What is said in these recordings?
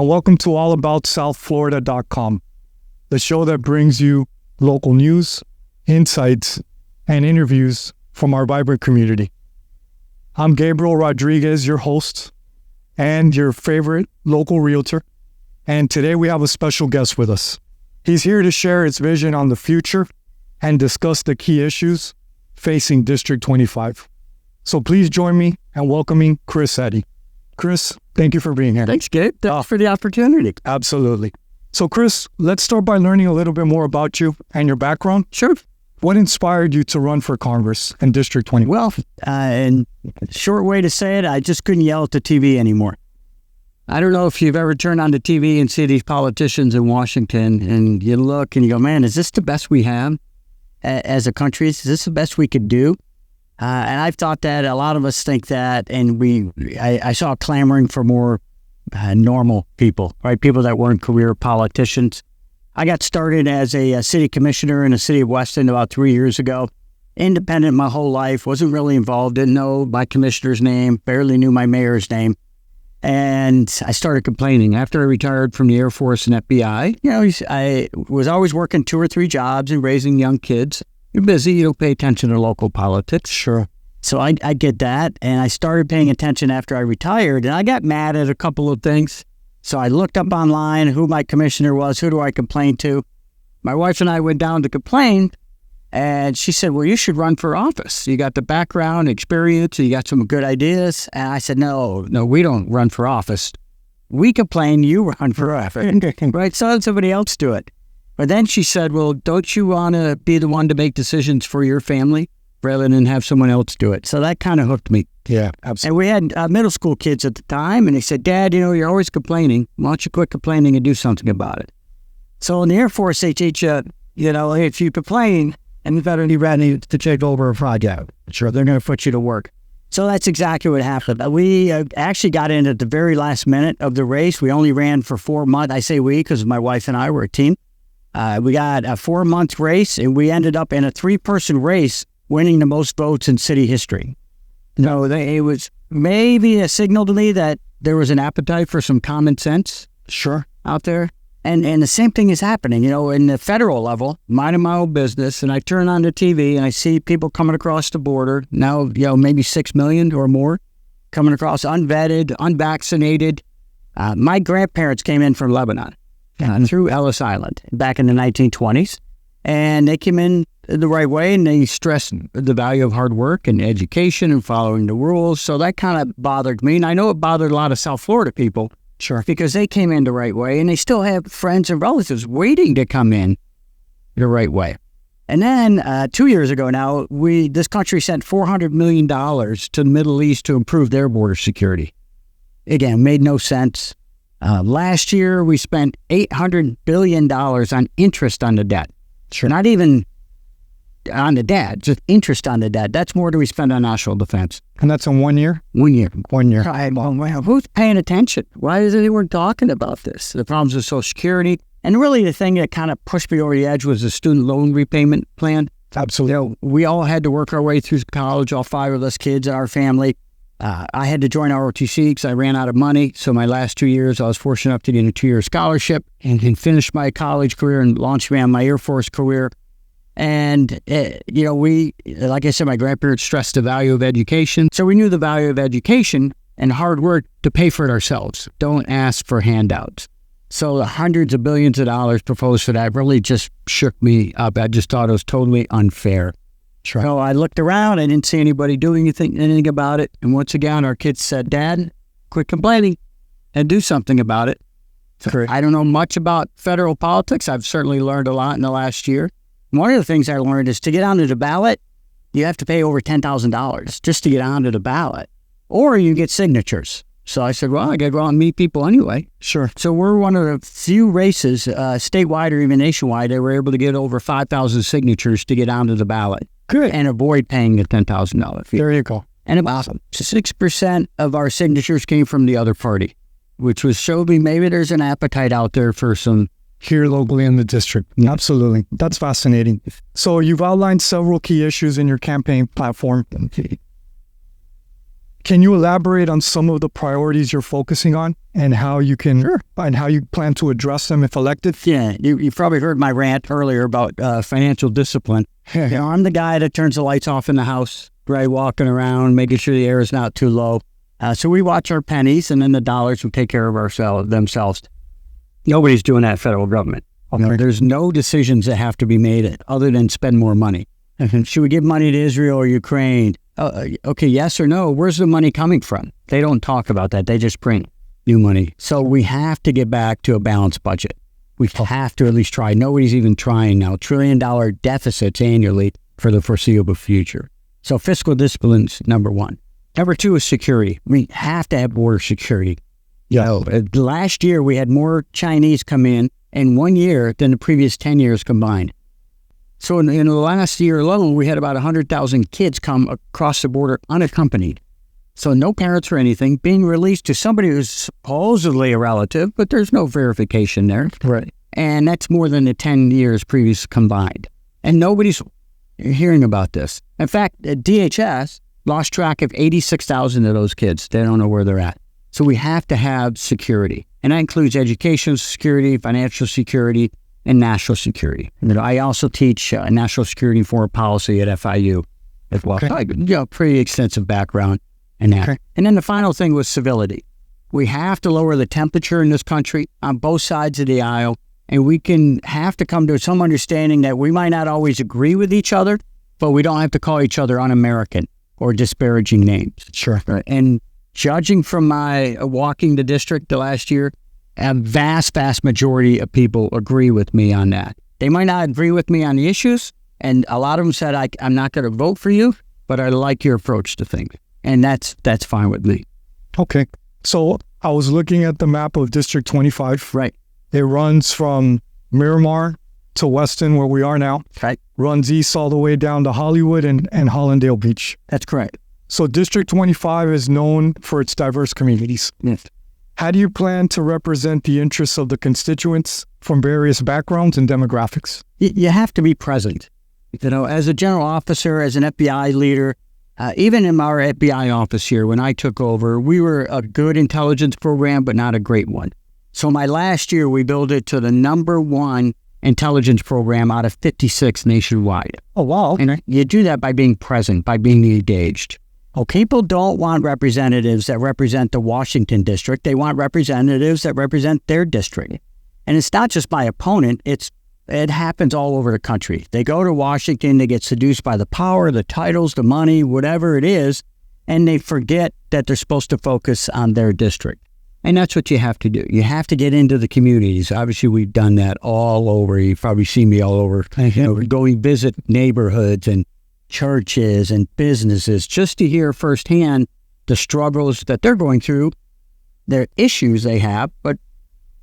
and welcome to allaboutSouthFlorida.com, the show that brings you local news, insights, and interviews from our vibrant community. I'm Gabriel Rodriguez, your host and your favorite local realtor, and today we have a special guest with us. He's here to share his vision on the future and discuss the key issues facing District 25. So please join me in welcoming Chris Eddy. Chris, thank you for being here. Thanks, Gabe. Thanks for the opportunity. Absolutely. So Chris, let's start by learning a little bit more about you and your background. Sure. What inspired you to run for Congress in District 20? Well, and short way to say it, I just couldn't yell at the TV anymore. I don't know if you've ever turned on the TV and see these politicians in Washington and you look and you go, man, is this the best we have as a country? Is this the best we could do? And I've thought that, a lot of us think that, and I saw clamoring for more normal people, right? People that weren't career politicians. I got started as a city commissioner in the city of Weston about 3 years ago. Independent my whole life, wasn't really involved, didn't know my commissioner's name, barely knew my mayor's name. And I started complaining after I retired from the Air Force and FBI. You know, I was always working 2 or 3 jobs and raising young kids. You're busy, you don't pay attention to local politics. Sure. So I get that, and I started paying attention after I retired, and I got mad at a couple of things. So I looked up online who my commissioner was, who do I complain to. My wife and I went down to complain, and she said, well, you should run for office. You got the background, experience, you got some good ideas. And I said, no, we don't run for office. We complain, you run for office. Right, so let somebody else do it. But then she said, well, don't you want to be the one to make decisions for your family rather than have someone else do it? So that kind of hooked me. Yeah, absolutely. And we had middle school kids at the time, and they said, Dad, you're always complaining. Why don't you quit complaining and do something about it? So in the Air Force, they teach you, hey, if you complain, and you better be ready to take over a project. Sure, they're going to put you to work. So that's exactly what happened. We actually got in at the very last minute of the race. We only ran for 4 months. I say we because my wife and I were a team. We got a 4-month race, and we ended up in a 3-person race, winning the most votes in city history. It was maybe a signal to me that there was an appetite for some common sense. Sure. Out there. And the same thing is happening, in the federal level, minding my own business, and I turn on the TV and I see people coming across the border, now, maybe 6 million or more, coming across unvetted, unvaccinated. My grandparents came in from Lebanon through Ellis Island back in the 1920s, and they came in the right way, and they stressed the value of hard work and education and following the rules. So that kind of bothered me, and I know it bothered a lot of South Florida people. Sure. Because they came in the right way, and they still have friends and relatives waiting to come in the right way. And then 2 years ago now, this country sent $400 million to the Middle East to improve their border security. Again, made no sense. Last year, we spent $800 billion on interest on the debt. Sure. Not even on the debt, just interest on the debt. That's more than we spend on national defense. And that's in 1 year? 1 year. 1 year. Well, who's paying attention? Why is anyone talking about this? The problems with Social Security. And really the thing that kind of pushed me over the edge was the student loan repayment plan. Absolutely. We all had to work our way through college, all 5 of us kids in our family. I had to join ROTC because I ran out of money. So my last 2 years, I was fortunate enough to get a 2-year scholarship and finish my college career and launch me on my Air Force career. And, like I said, my grandparents stressed the value of education. So we knew the value of education and hard work to pay for it ourselves. Don't ask for handouts. So the hundreds of billions of dollars proposed for that really just shook me up. I just thought it was totally unfair. Sure. So I looked around. I didn't see anybody doing anything about it. And once again, our kids said, Dad, quit complaining and do something about it. So I don't know much about federal politics. I've certainly learned a lot in the last year. One of the things I learned is to get onto the ballot, you have to pay over $10,000 just to get onto the ballot, or you get signatures. So I said, well, I got to go out and meet people anyway. Sure. So we're one of the few races, statewide or even nationwide, that were able to get over 5,000 signatures to get onto the ballot. Good. And avoid paying the $10,000 fee. There you go. And about 6% of our signatures came from the other party, which was showed me maybe there's an appetite out there for some here locally in the district. Absolutely. That's fascinating. So you've outlined several key issues in your campaign platform. Can you elaborate on some of the priorities you're focusing on and how you plan to address them if elected? Yeah, you've probably heard my rant earlier about financial discipline. I'm the guy that turns the lights off in the house, right, walking around, making sure the air is not too low. So we watch our pennies, and then the dollars will take care of themselves. Nobody's doing that federal government. Okay. There's no decisions that have to be made other than spend more money. Should we give money to Israel or Ukraine? Okay, yes or no? Where's the money coming from? They don't talk about that. They just print new money. So we have to get back to a balanced budget. We have to at least try. Nobody's even trying now. $1 trillion deficits annually for the foreseeable future. So fiscal discipline's number one. Number two is security. We have to have border security. Yeah. Last year, we had more Chinese come in 1 year than the previous 10 years combined. So in the last year alone, we had about 100,000 kids come across the border unaccompanied. So no parents or anything, being released to somebody who's supposedly a relative, but there's no verification there. Right. And that's more than the 10 years previous combined. And nobody's hearing about this. In fact, DHS lost track of 86,000 of those kids. They don't know where they're at. So we have to have security. And that includes educational security, financial security, and national security. And I also teach national security and foreign policy at FIU as well. Okay. Pretty extensive background in that. Okay. And then the final thing was civility. We have to lower the temperature in this country on both sides of the aisle, and we have to come to some understanding that we might not always agree with each other, but we don't have to call each other un-American or disparaging names. Sure. Right? And judging from my walking the district the last year, a vast majority of people agree with me on that. They might not agree with me on the issues, and a lot of them said, I'm not going to vote for you, but I like your approach to things. And that's fine with me. Okay. So I was looking at the map of District 25. Right. It runs from Miramar to Weston, where we are now. Right. Runs east all the way down to Hollywood and Hollandale Beach. That's correct. So District 25 is known for its diverse communities. Yes. How do you plan to represent the interests of the constituents from various backgrounds and demographics? You have to be present. As a general officer, as an FBI leader, even in our FBI office here, when I took over, we were a good intelligence program, but not a great one. So my last year, we built it to the #1 intelligence program out of 56 nationwide. Oh, wow. And you do that by being present, by being engaged. Oh, people don't want representatives that represent the Washington district. They want representatives that represent their district. And it's not just my opponent. It happens all over the country. They go to Washington, they get seduced by the power, the titles, the money, whatever it is, and they forget that they're supposed to focus on their district. And that's what you have to do. You have to get into the communities. Obviously, we've done that all over. You've probably seen me all over. Going visit neighborhoods and churches and businesses just to hear firsthand the struggles that they're going through, their issues they have, but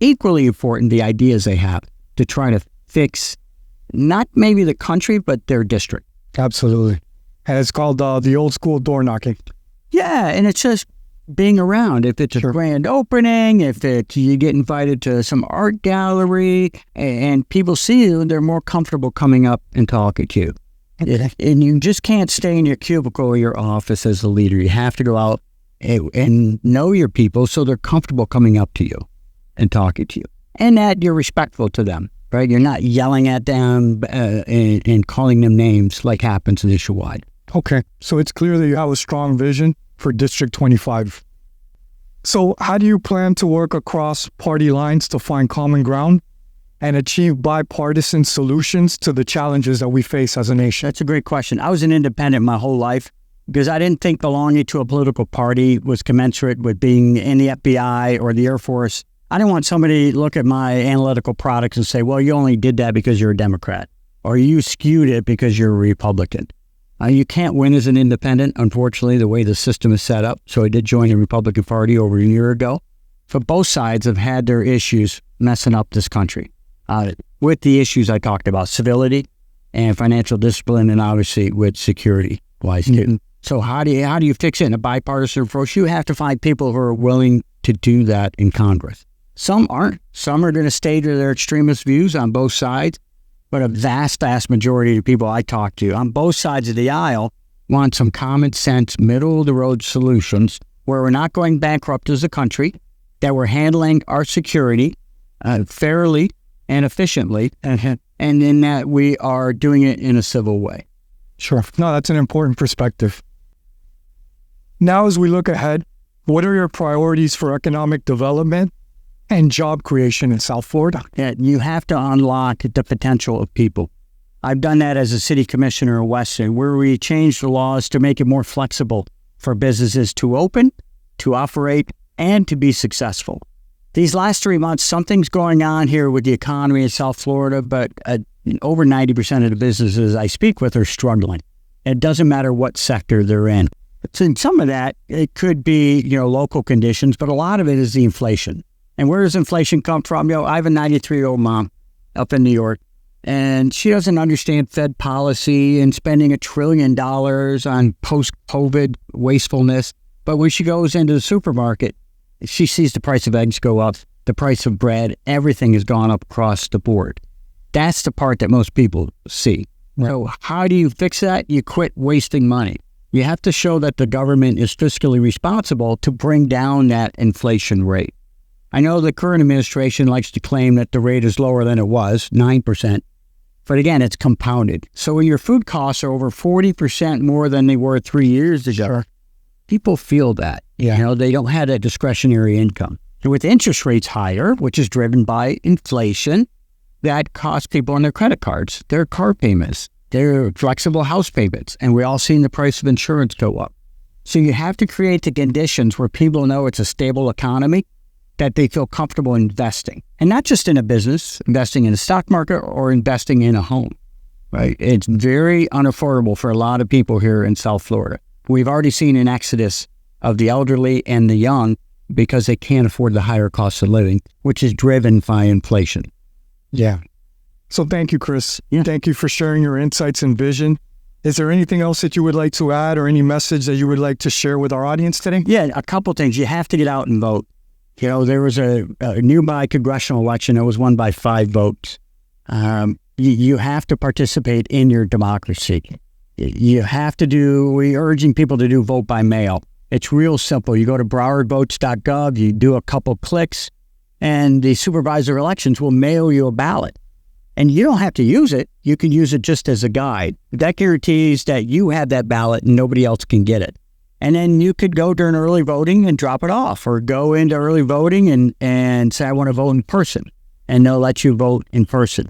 equally important, the ideas they have to try to fix not maybe the country, but their district. Absolutely. And it's called the old school door knocking. Yeah, and it's just being around. If it's a grand opening, if you get invited to some art gallery and people see you, they're more comfortable coming up and talking to you. And you just can't stay in your cubicle or your office as a leader. You have to go out and know your people so they're comfortable coming up to you and talking to you. And that you're respectful to them, right? You're not yelling at them and calling them names like happens nationwide. Okay. So it's clear that you have a strong vision for District 25. So how do you plan to work across party lines to find common ground and achieve bipartisan solutions to the challenges that we face as a nation? That's a great question. I was an independent my whole life because I didn't think belonging to a political party was commensurate with being in the FBI or the Air Force. I didn't want somebody to look at my analytical products and say, well, you only did that because you're a Democrat, or you skewed it because you're a Republican. You can't win as an independent, unfortunately, the way the system is set up. So I did join the Republican Party over a year ago. But both sides have had their issues messing up this country. With the issues I talked about, civility and financial discipline, and obviously with security-wise too. Mm-hmm. So how do you fix it in a bipartisan approach? You have to find people who are willing to do that in Congress. Some aren't. Some are going to stay to their extremist views on both sides. But a vast majority of people I talk to on both sides of the aisle want some common sense, middle of the road solutions where we're not going bankrupt as a country, that we're handling our security fairly and efficiently, and in that we are doing it in a civil way. Sure. No, that's an important perspective. Now, as we look ahead, what are your priorities for economic development and job creation in South Florida? Yeah, you have to unlock the potential of people. I've done that as a city commissioner in Weston, where we changed the laws to make it more flexible for businesses to open, to operate, and to be successful. These last 3 months, something's going on here with the economy in South Florida, but over 90% of the businesses I speak with are struggling. It doesn't matter what sector they're in. So in some of that, it could be, local conditions, but a lot of it is the inflation. And where does inflation come from? I have a 93-year-old mom up in New York, and she doesn't understand Fed policy and spending $1 trillion on post-COVID wastefulness. But when she goes into the supermarket, she sees the price of eggs go up, the price of bread, everything has gone up across the board. That's the part that most people see. Right. So how do you fix that? You quit wasting money. You have to show that the government is fiscally responsible to bring down that inflation rate. I know the current administration likes to claim that the rate is lower than it was, 9%. But again, it's compounded. So when your food costs are over 40% more than they were 3 years ago, sure, people feel that. Yeah. They don't have that discretionary income. And with interest rates higher, which is driven by inflation, that costs people on their credit cards, their car payments, their flexible house payments. And we all seen the price of insurance go up. So you have to create the conditions where people know it's a stable economy, that they feel comfortable investing. And not just in a business, investing in a stock market or investing in a home, right? It's very unaffordable for a lot of people here in South Florida. We've already seen an exodus of the elderly and the young because they can't afford the higher cost of living, which is driven by inflation. Yeah. So thank you, Chris. Yeah. Thank you for sharing your insights and vision. Is there anything else that you would like to add or any message that you would like to share with our audience today? Yeah, a couple things. You have to get out and vote. There was a nearby congressional election that was won by 5 votes. You have to participate in your democracy. We're urging people to do vote by mail. It's real simple. You go to browardvotes.gov, you do a couple clicks, and the supervisor of elections will mail you a ballot. And you don't have to use it. You can use it just as a guide. That guarantees that you have that ballot and nobody else can get it. And then you could go during early voting and drop it off, or go into early voting and say, I want to vote in person. And they'll let you vote in person.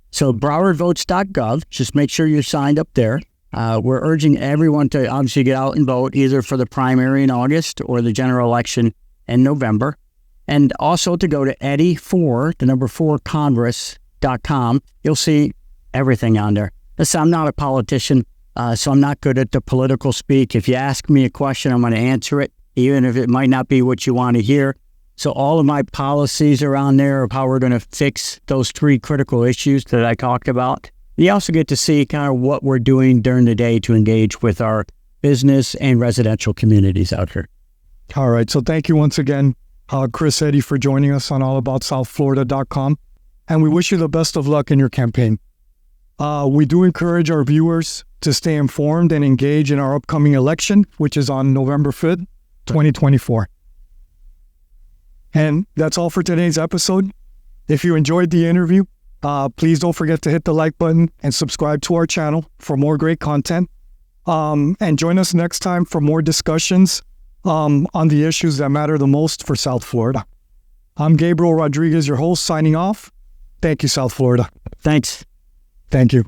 So browardvotes.gov, just make sure you're signed up there. We're urging everyone to obviously get out and vote, either for the primary in August or the general election in November. And also to go to Congress.com. You'll see everything on there. Listen, I'm not a politician. So I'm not good at the political speak. If you ask me a question, I'm going to answer it, even if it might not be what you want to hear. So all of my policies are on there of how we're going to fix those 3 critical issues that I talked about. You also get to see kind of what we're doing during the day to engage with our business and residential communities out here. All right. So thank you once again, Chris Eddy, for joining us on allaboutSouthFlorida.com. And we wish you the best of luck in your campaign. We do encourage our viewers to stay informed and engage in our upcoming election, which is on November 5th, 2024. And that's all for today's episode. If you enjoyed the interview, please don't forget to hit the like button and subscribe to our channel for more great content. And join us next time for more discussions on the issues that matter the most for South Florida. I'm Gabriel Rodriguez, your host, signing off. Thank you, South Florida. Thanks. Thank you.